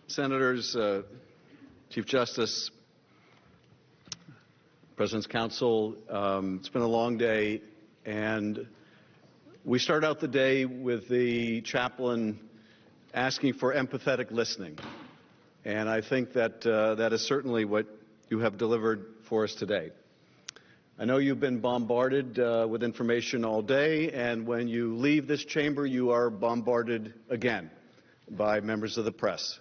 Senators, Chief Justice, President's Counsel, it's been a long day, and we start out the day with the chaplain asking for empathetic listening. And I think that that is certainly what you have delivered for us today. I know you've been bombarded with information all day, and when you leave this chamber, you are bombarded again by members of the press.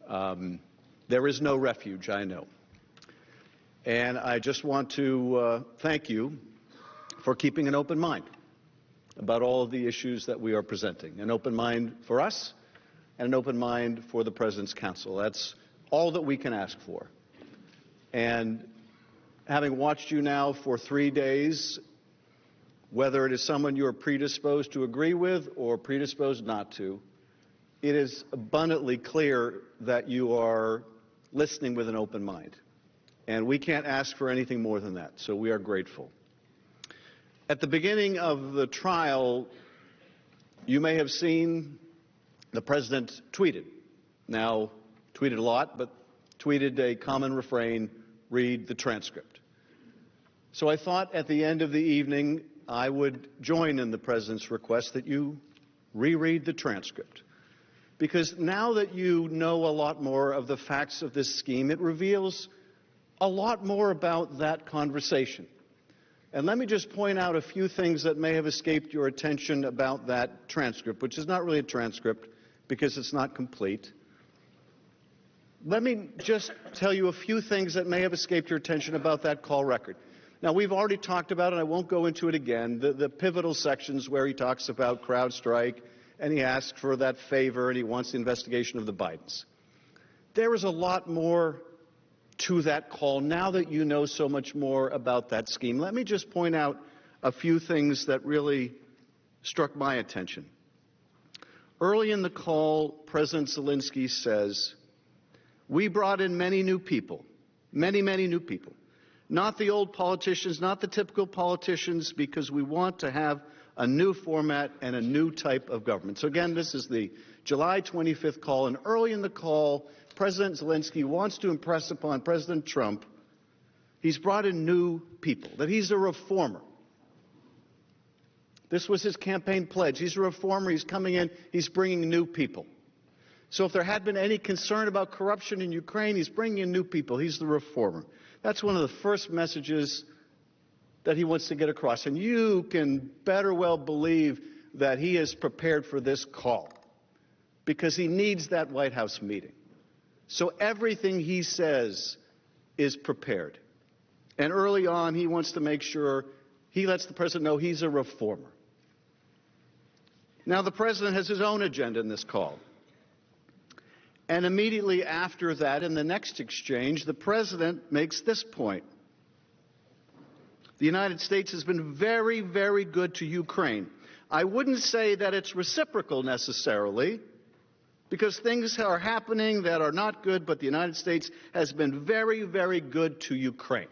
There is no refuge, I know. And I just want to thank you for keeping an open mind about all of the issues that we are presenting. An open mind for us and an open mind for the President's Counsel. That's all that we can ask for. And having watched you now for 3 days, whether it is someone you are predisposed to agree with or predisposed not to, it is abundantly clear that you are listening with an open mind. And we can't ask for anything more than that, so we are grateful. At the beginning of the trial, you may have seen the President tweeted. Now, tweeted a lot, but tweeted a common refrain, read the transcript. So I thought at the end of the evening I would join in the President's request that you reread the transcript. Because now that you know a lot more of the facts of this scheme, it reveals a lot more about that conversation. And let me just point out a few things that may have escaped your attention about that transcript, which is not really a transcript because it's not complete. Let me just tell you a few things that may have escaped your attention about that call record. Now, we've already talked about it, and I won't go into it again, the pivotal sections where he talks about CrowdStrike, and he asks for that favor, and he wants the investigation of the Bidens. There is a lot more to that call now that you know so much more about that scheme. Let me just point out a few things that really struck my attention. Early in the call, President Zelensky says, "We brought in many new people, many new people. Not the old politicians, not the typical politicians, because we want to have a new format and a new type of government." So again, this is the July 25th call, and early in the call, President Zelensky wants to impress upon President Trump he's brought in new people, that he's a reformer. This was his campaign pledge. He's a reformer. He's coming in. He's bringing new people. So if there had been any concern about corruption in Ukraine, he's bringing in new people. He's the reformer. That's one of the first messages that he wants to get across. And you can better well believe that he is prepared for this call because he needs that White House meeting. So everything he says is prepared. And early on, he wants to make sure he lets the President know he's a reformer. Now, the President has his own agenda in this call. And immediately after that, in the next exchange, the President makes this point. The United States has been very good to Ukraine. I wouldn't say that it's reciprocal necessarily, because things are happening that are not good, but the United States has been very good to Ukraine.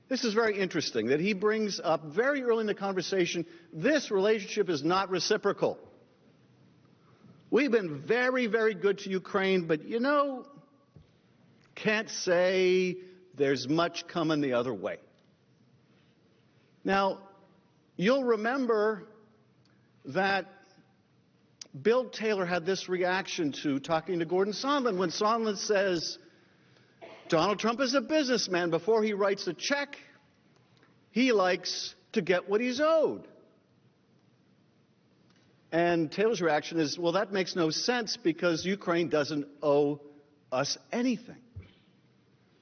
This is very interesting that he brings up very early in the conversation, this relationship is not reciprocal. We've been very good to Ukraine, but you know, can't say there's much coming the other way. Now, you'll remember that Bill Taylor had this reaction to talking to Gordon Sondland when Sondland says, Donald Trump is a businessman. Before he writes a check, he likes to get what he's owed. And Taylor's reaction is, well, that makes no sense because Ukraine doesn't owe us anything.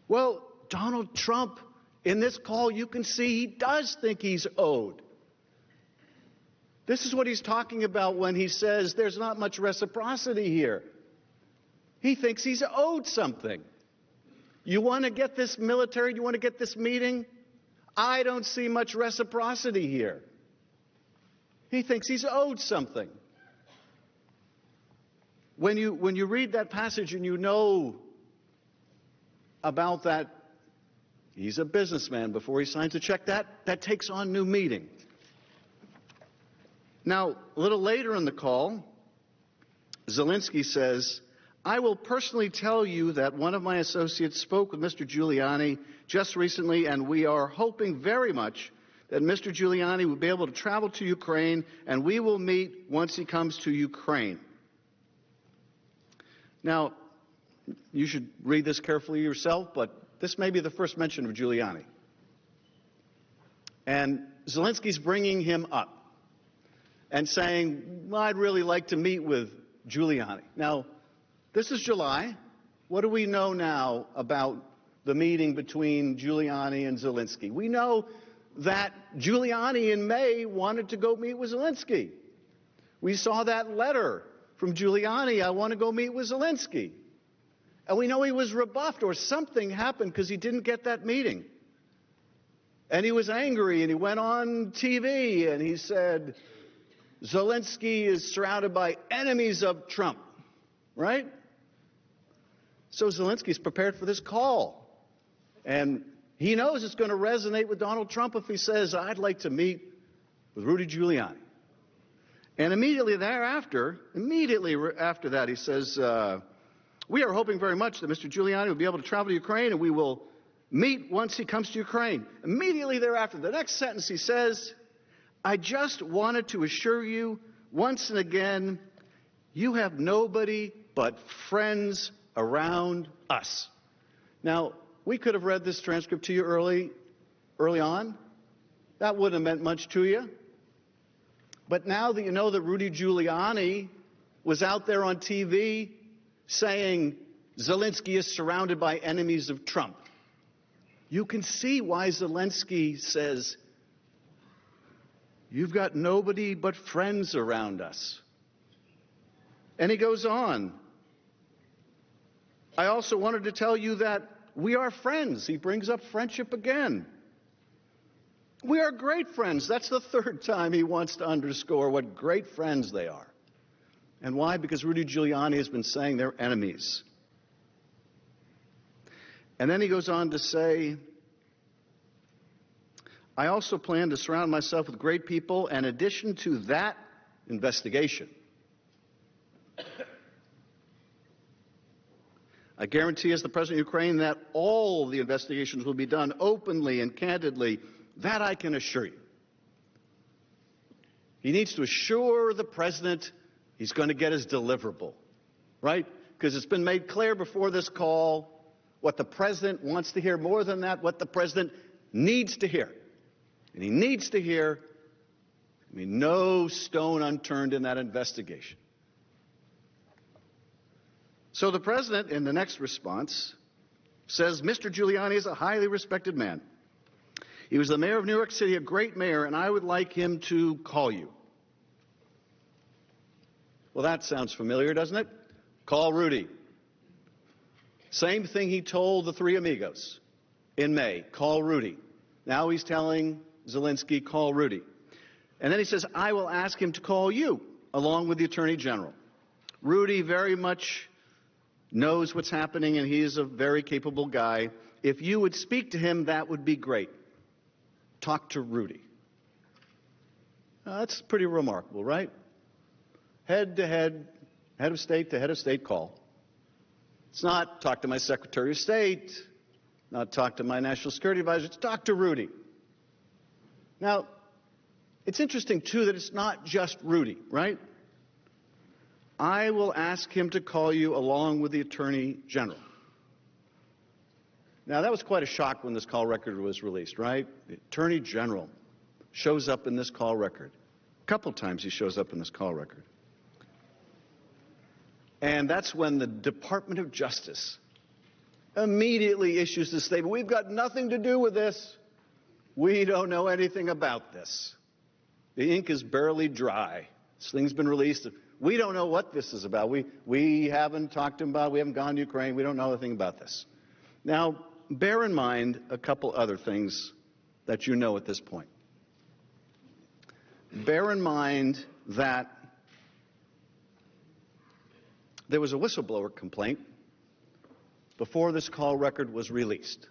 Well, Donald Trump, in this call, you can see he does think he's owed. This is what he's talking about when he says there's not much reciprocity here. He thinks he's owed something. You want to get this military, you want to get this meeting? I don't see much reciprocity here. He thinks he's owed something. When you read that passage and you know about that, he's a businessman before he signs a check, that takes on new meaning. Now, a little later in the call, Zelensky says, I will personally tell you that one of my associates spoke with Mr. Giuliani just recently, and we are hoping very much that Mr. Giuliani will be able to travel to Ukraine, and we will meet once he comes to Ukraine. Now, you should read this carefully yourself, but this may be the first mention of Giuliani. And Zelensky's bringing him up and saying, well, I'd really like to meet with Giuliani. Now, this is July. What do we know now about the meeting between Giuliani and Zelensky? We know that Giuliani in May wanted to go meet with Zelensky. We saw that letter from Giuliani, I want to go meet with Zelensky. And we know he was rebuffed, or something happened because he didn't get that meeting. And he was angry, and he went on TV and he said, Zelensky is surrounded by enemies of Trump, right? So Zelensky's prepared for this call. And he knows it's going to resonate with Donald Trump if he says, I'd like to meet with Rudy Giuliani. And immediately after that, he says, we are hoping very much that Mr. Giuliani will be able to travel to Ukraine, and we will meet once he comes to Ukraine. Immediately thereafter, the next sentence he says, I just wanted to assure you once and again, you have nobody but friends around us. Now, we could have read this transcript to you early on. That wouldn't have meant much to you. But now that you know that Rudy Giuliani was out there on TV saying Zelensky is surrounded by enemies of Trump, you can see why Zelensky says, you've got nobody but friends around us. And he goes on. I also wanted to tell you that we are friends. He brings up friendship again. We are great friends. That's the third time he wants to underscore what great friends they are. And why? Because Rudy Giuliani has been saying they're enemies. And then he goes on to say, I also plan to surround myself with great people. In addition to that investigation, I guarantee as the President of Ukraine that all the investigations will be done openly and candidly. That I can assure you. He needs to assure the President he's going to get his deliverable, right? Because it's been made clear before this call what the President wants to hear, more than that, what the President needs to hear. And he needs to hear, no stone unturned in that investigation. So the President, in the next response, says, Mr. Giuliani is a highly respected man. He was the mayor of New York City, a great mayor, and I would like him to call you. Well, that sounds familiar, doesn't it? Call Rudy. Same thing he told the three amigos in May. Call Rudy. Now he's telling Zelensky, call Rudy. And then he says, I will ask him to call you, along with the Attorney General. Rudy very much knows what's happening, and he is a very capable guy. If you would speak to him, that would be great. Talk to Rudy. That's pretty remarkable, right? Head to head, head of state to head of state call. It's not talk to my Secretary of State, not talk to my National Security Advisor, it's talk to Rudy. Now, it's interesting, too, that it's not just Rudy, right? I will ask him to call you along with the Attorney General. Now, that was quite a shock when this call record was released, right? The Attorney General shows up in this call record. A couple times he shows up in this call record. And that's when the Department of Justice immediately issues this statement. We've got nothing to do with this. We don't know anything about this. The ink is barely dry. This thing's been released. We don't know what this is about. We haven't talked to him about it. We haven't gone to Ukraine. We don't know anything about this. Now, bear in mind a couple other things that you know at this point. Bear in mind that there was a whistleblower complaint before this call record was released.